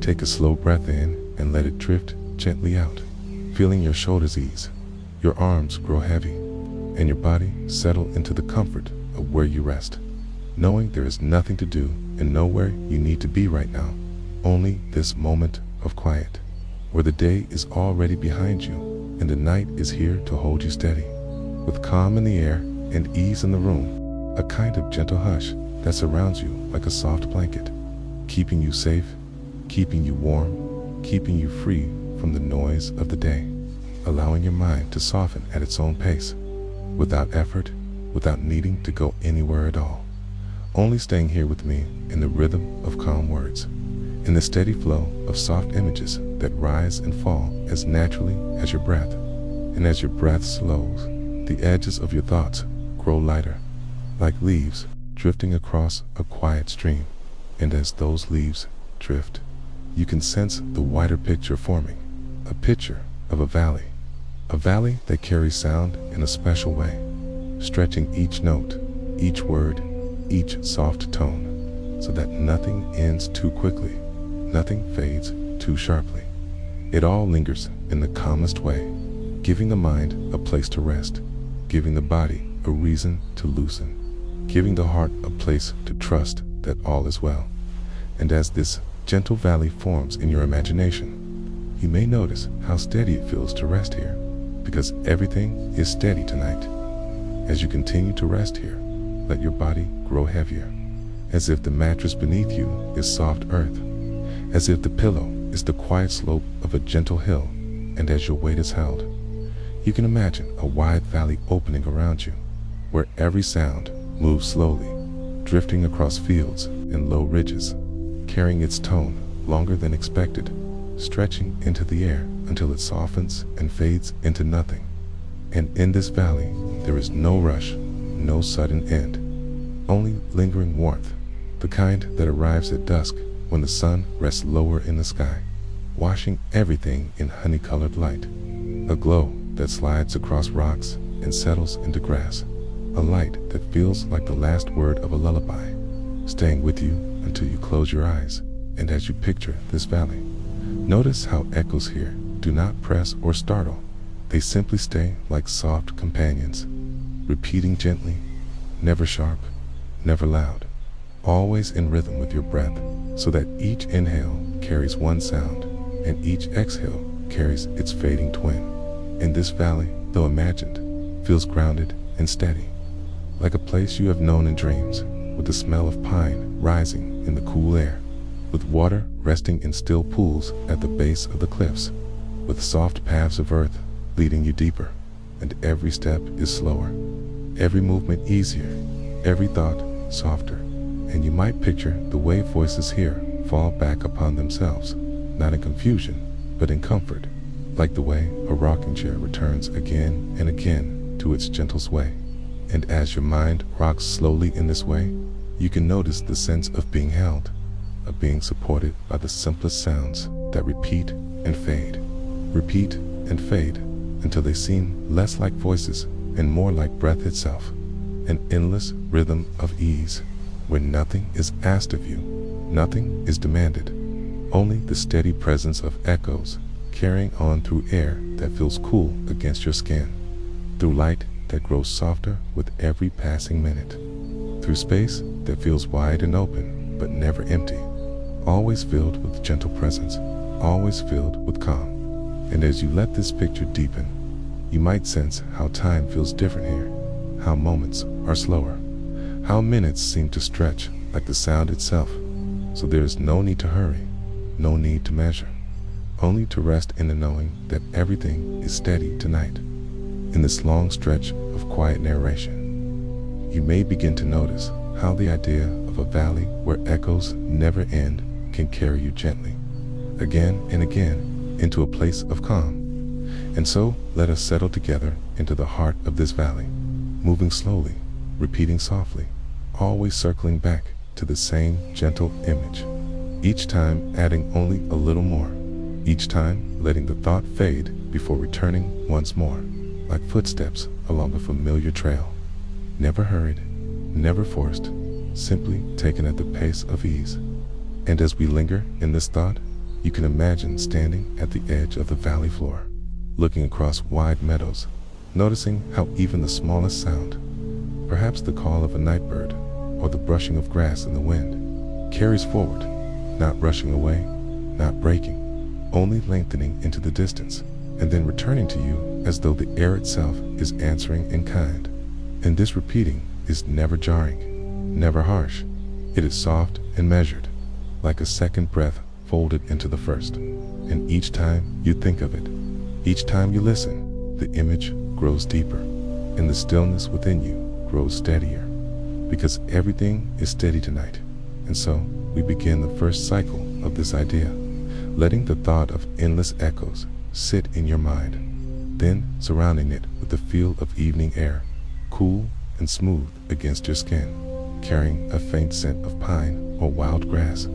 Take a slow breath in and let it drift gently out, feeling your shoulders ease, your arms grow heavy, and your body settle into the comfort of where you rest, knowing there is nothing to do and nowhere you need to be right now, only this moment of quiet, where the day is already behind you and the night is here to hold you steady, with calm in the air and ease in the room, a kind of gentle hush that surrounds you like a soft blanket, keeping you safe, keeping you warm, keeping you free from the noise of the day, allowing your mind to soften at its own pace, without effort, without needing to go anywhere at all, only staying here with me in the rhythm of calm words, in the steady flow of soft images that rise and fall as naturally as your breath. And as your breath slows, the edges of your thoughts grow lighter, like leaves drifting across a quiet stream. And as those leaves drift, you can sense the wider picture forming, a picture of a valley that carries sound in a special way, stretching each note, each word, each soft tone, so that nothing ends too quickly, nothing fades too sharply. It all lingers in the calmest way, giving the mind a place to rest, giving the body a reason to loosen, giving the heart a place to trust that all is well. And as this gentle valley forms in your imagination, you may notice how steady it feels to rest here, because everything is steady tonight. As you continue to rest here, let your body grow heavier, as if the mattress beneath you is soft earth, as if the pillow is the quiet slope of a gentle hill, and as your weight is held, you can imagine a wide valley opening around you, where every sound moves slowly, drifting across fields and low ridges, carrying its tone longer than expected, stretching into the air until it softens and fades into nothing. And in this valley, there is no rush, no sudden end, only lingering warmth, the kind that arrives at dusk when the sun rests lower in the sky, washing everything in honey-colored light, a glow that slides across rocks and settles into grass, a light that feels like the last word of a lullaby, staying with you until you close your eyes. And as you picture this valley, notice how echoes here do not press or startle. They simply stay like soft companions, repeating gently, never sharp, never loud, always in rhythm with your breath, so that each inhale carries one sound and each exhale carries its fading twin. And this valley, though imagined, feels grounded and steady, like a place you have known in dreams, with the smell of pine rising in the cool air, with water resting in still pools at the base of the cliffs, with soft paths of earth leading you deeper, and every step is slower, every movement easier, every thought softer, and you might picture the way voices here fall back upon themselves, not in confusion, but in comfort, like the way a rocking chair returns again and again to its gentle sway. And as your mind rocks slowly in this way, you can notice the sense of being held, of being supported by the simplest sounds that repeat and fade, until they seem less like voices and more like breath itself, an endless rhythm of ease, where nothing is asked of you, nothing is demanded, only the steady presence of echoes carrying on through air that feels cool against your skin, through light that grows softer with every passing minute, through space that feels wide and open but never empty, always filled with gentle presence, always filled with calm. And as you let this picture deepen, you might sense how time feels different here, how moments are slower, how minutes seem to stretch like the sound itself. So there is no need to hurry, no need to measure, only to rest in the knowing that everything is steady tonight. In this long stretch of quiet narration, you may begin to notice how the idea of a valley where echoes never end can carry you gently, again and again, into a place of calm. And so let us settle together into the heart of this valley, moving slowly, repeating softly, always circling back to the same gentle image, each time adding only a little more, each time letting the thought fade before returning once more, like footsteps along a familiar trail, never hurried, never forced, simply taken at the pace of ease. And as we linger in this thought, You can imagine standing at the edge of the valley floor, looking across wide meadows, noticing how even the smallest sound, perhaps the call of a night bird or the brushing of grass in the wind, carries forward, not rushing away, not breaking, only lengthening into the distance, and then returning to you as though the air itself is answering in kind. And this repeating is never jarring, never harsh. It is soft and measured, like a second breath folded into the first. And each time you think of it, each time you listen, the image grows deeper, and the stillness within you grows steadier, because everything is steady tonight. And so we begin the first cycle of this idea, letting the thought of endless echoes sit in your mind, then surrounding it with the feel of evening air, cool and smooth against your skin, carrying a faint scent of pine or wild grass.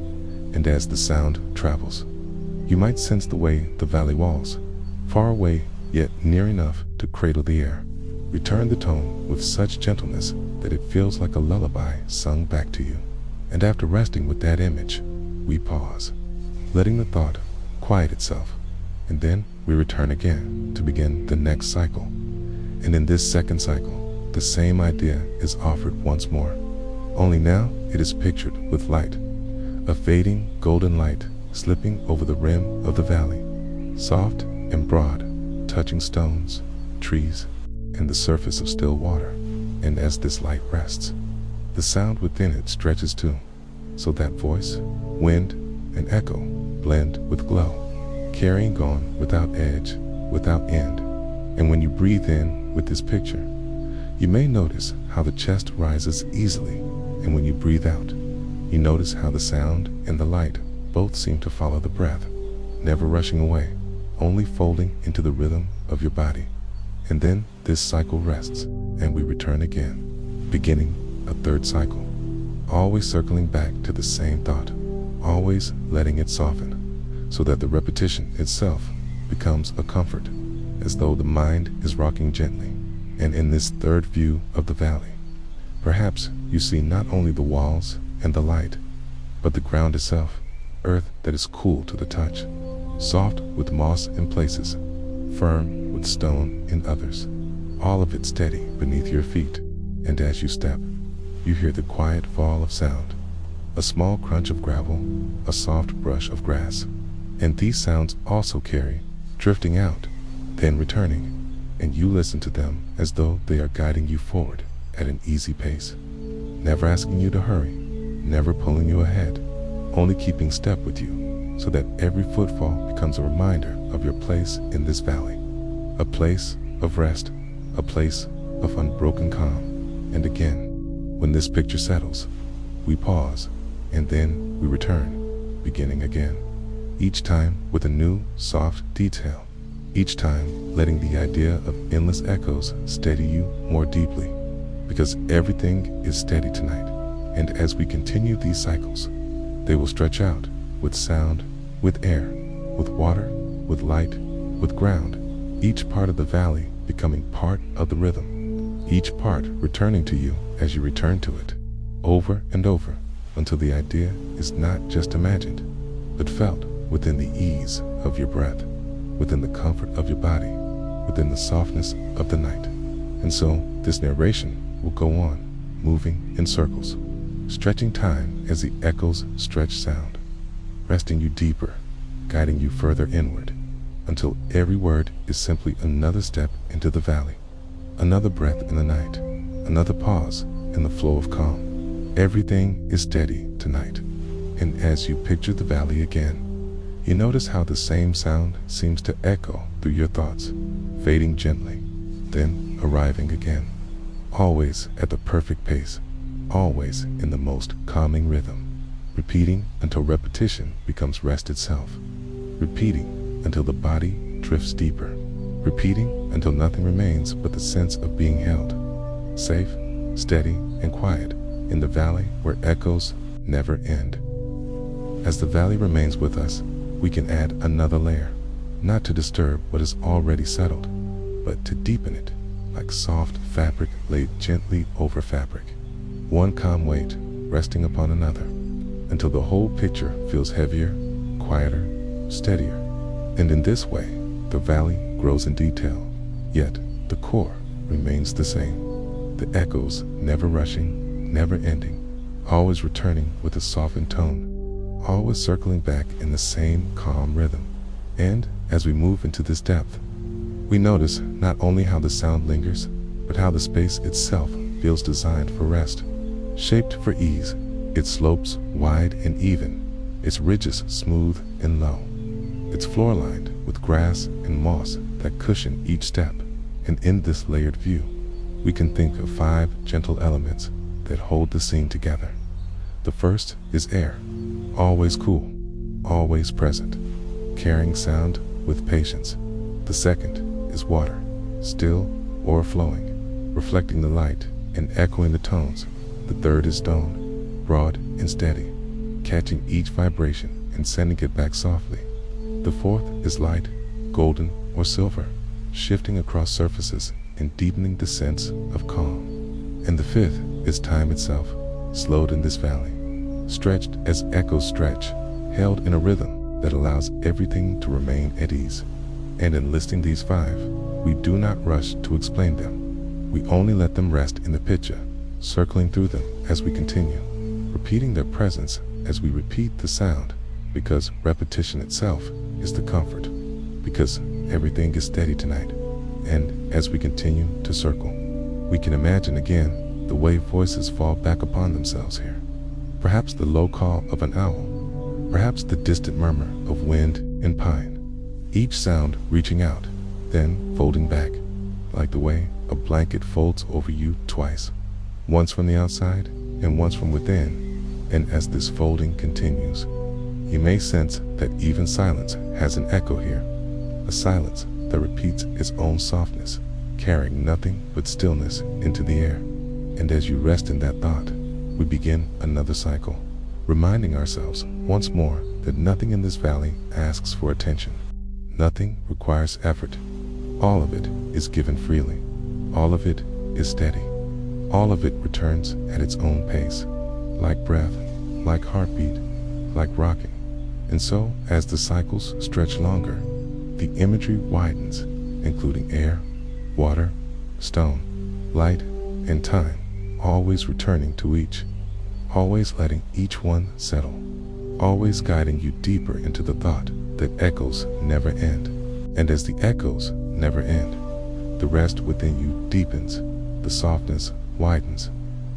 And as the sound travels, you might sense the way the valley walls, far away yet near enough to cradle the air, return the tone with such gentleness that it feels like a lullaby sung back to you. And after resting with that image, we pause, letting the thought quiet itself, and then we return again to begin the next cycle. And in this second cycle, the same idea is offered once more, only now it is pictured with light, a fading golden light slipping over the rim of the valley, soft and broad, touching stones, trees, and the surface of still water. And as this light rests, the sound within it stretches too, so that voice, wind, and echo blend with glow, carrying on without edge, without end. And when you breathe in with this picture, you may notice how the chest rises easily, and when you breathe out, you notice how the sound and the light both seem to follow the breath, never rushing away, only folding into the rhythm of your body. And then this cycle rests, and we return again, beginning a third cycle, always circling back to the same thought, always letting it soften, so that the repetition itself becomes a comfort, as though the mind is rocking gently. And in this third view of the valley, perhaps you see not only the walls and the light, but the ground itself, earth that is cool to the touch, soft with moss in places, firm with stone in others, all of it steady beneath your feet. And as you step, you hear the quiet fall of sound, a small crunch of gravel, a soft brush of grass. And these sounds also carry, drifting out, then returning, and you listen to them as though they are guiding you forward at an easy pace, never asking you to hurry, never pulling you ahead, only keeping step with you, so that every footfall becomes a reminder of your place in this valley, a place of rest, a place of unbroken calm. And again, when this picture settles, we pause, and then we return, beginning again, each time with a new, soft detail, each time letting the idea of endless echoes steady you more deeply, because everything is steady tonight. And as we continue these cycles, they will stretch out with sound, with air, with water, with light, with ground, each part of the valley becoming part of the rhythm, each part returning to you as you return to it, over and over, until the idea is not just imagined, but felt within the ease of your breath, within the comfort of your body, within the softness of the night. And so this narration will go on, moving in circles, stretching time as the echoes stretch sound, resting you deeper, guiding you further inward, until every word is simply another step into the valley, another breath in the night, another pause in the flow of calm. Everything is steady tonight. And as you picture the valley again, you notice how the same sound seems to echo through your thoughts, fading gently, then arriving again, always at the perfect pace, always in the most calming rhythm, repeating until repetition becomes rest itself, repeating until the body drifts deeper, repeating until nothing remains but the sense of being held, safe, steady, and quiet in the valley where echoes never end. As the valley remains with us, we can add another layer, not to disturb what is already settled, but to deepen it, like soft fabric laid gently over fabric, one calm weight resting upon another, until the whole picture feels heavier, quieter, steadier. And in this way, the valley grows in detail, yet the core remains the same. The echoes never rushing, never ending, always returning with a softened tone, always circling back in the same calm rhythm. And as we move into this depth, we notice not only how the sound lingers, but how the space itself feels designed for rest. Shaped for ease, its slopes wide and even, its ridges smooth and low, its floor lined with grass and moss that cushion each step. And in this layered view, we can think of 5 gentle elements that hold the scene together. The first is air, always cool, always present, carrying sound with patience. The second is water, still or flowing, reflecting the light and echoing the tones. The third is stone, broad and steady, catching each vibration and sending it back softly. The fourth is light, golden or silver, shifting across surfaces and deepening the sense of calm. And the fifth is time itself, slowed in this valley, stretched as echoes stretch, held in a rhythm that allows everything to remain at ease. And in listing these 5, we do not rush to explain them. We only let them rest in the picture, circling through them as we continue, repeating their presence as we repeat the sound, because repetition itself is the comfort, because everything is steady tonight. And as we continue to circle, we can imagine again the way voices fall back upon themselves here. Perhaps the low call of an owl, perhaps the distant murmur of wind and pine, each sound reaching out, then folding back, like the way a blanket folds over you twice, once from the outside and once from within. And as this folding continues, you may sense that even silence has an echo here, a silence that repeats its own softness, carrying nothing but stillness into the air. And as you rest in that thought, we begin another cycle, reminding ourselves once more that nothing in this valley asks for attention. Nothing requires effort. All of it is given freely. All of it is steady. All of it returns at its own pace, like breath, like heartbeat, like rocking. And so, as the cycles stretch longer, the imagery widens, including air, water, stone, light, and time, always returning to each, always letting each one settle, always guiding you deeper into the thought that echoes never end. And as the echoes never end, the rest within you deepens, the softness widens,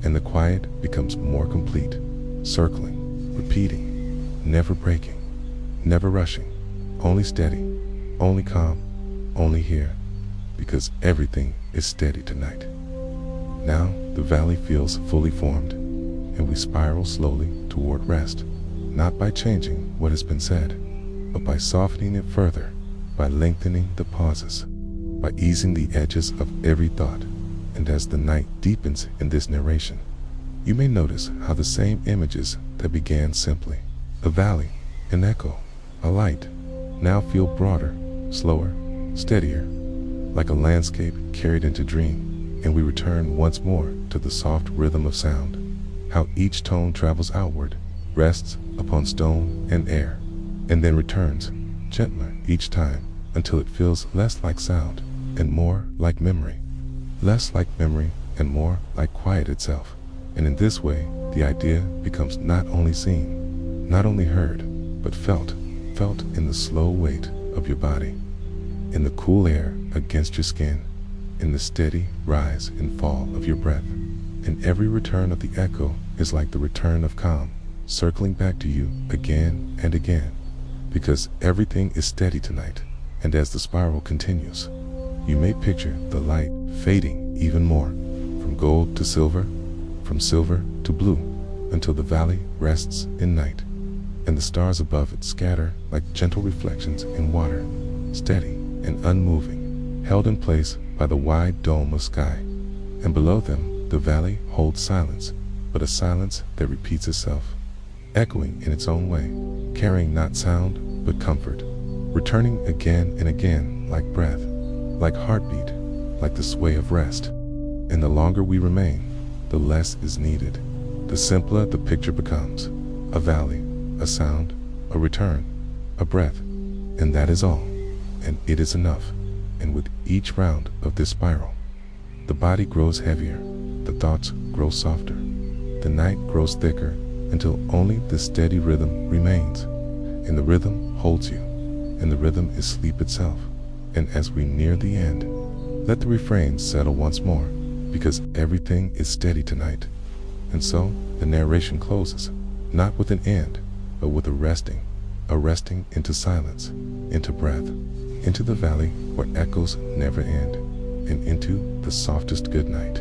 and the quiet becomes more complete, circling, repeating, never breaking, never rushing, only steady, only calm, only here, because everything is steady tonight. Now the valley feels fully formed, and we spiral slowly toward rest, not by changing what has been said, but by softening it further, by lengthening the pauses, by easing the edges of every thought. And as the night deepens in this narration, you may notice how the same images that began simply, a valley, an echo, a light, now feel broader, slower, steadier, like a landscape carried into dream. And we return once more to the soft rhythm of sound, how each tone travels outward, rests upon stone and air, and then returns, gentler each time, until it feels less like sound and more like memory, less like memory and more like quiet itself. And in this way, the idea becomes not only seen, not only heard, but felt in the slow weight of your body, in the cool air against your skin, in the steady rise and fall of your breath. And every return of the echo is like the return of calm, circling back to you again and again, because everything is steady tonight. And as the spiral continues, you may picture the light fading even more, from gold to silver, from silver to blue, until the valley rests in night, and the stars above it scatter like gentle reflections in water, steady and unmoving, held in place by the wide dome of sky. And below them, the valley holds silence, but a silence that repeats itself, echoing in its own way, carrying not sound but comfort, returning again and again like breath, like heartbeat, like the sway of rest. And the longer we remain, the less is needed, the simpler the picture becomes. A valley, a sound, a return, a breath, And that is all, and it is enough. And with each round of this spiral, the body grows heavier, the thoughts grow softer, the night grows thicker, until only the steady rhythm remains. And the rhythm holds you, and the rhythm is sleep itself. And as we near the end, let the refrain settle once more, because everything is steady tonight. And so the narration closes, not with an end, but with a resting into silence, into breath, into the valley where echoes never end, and into the softest good night.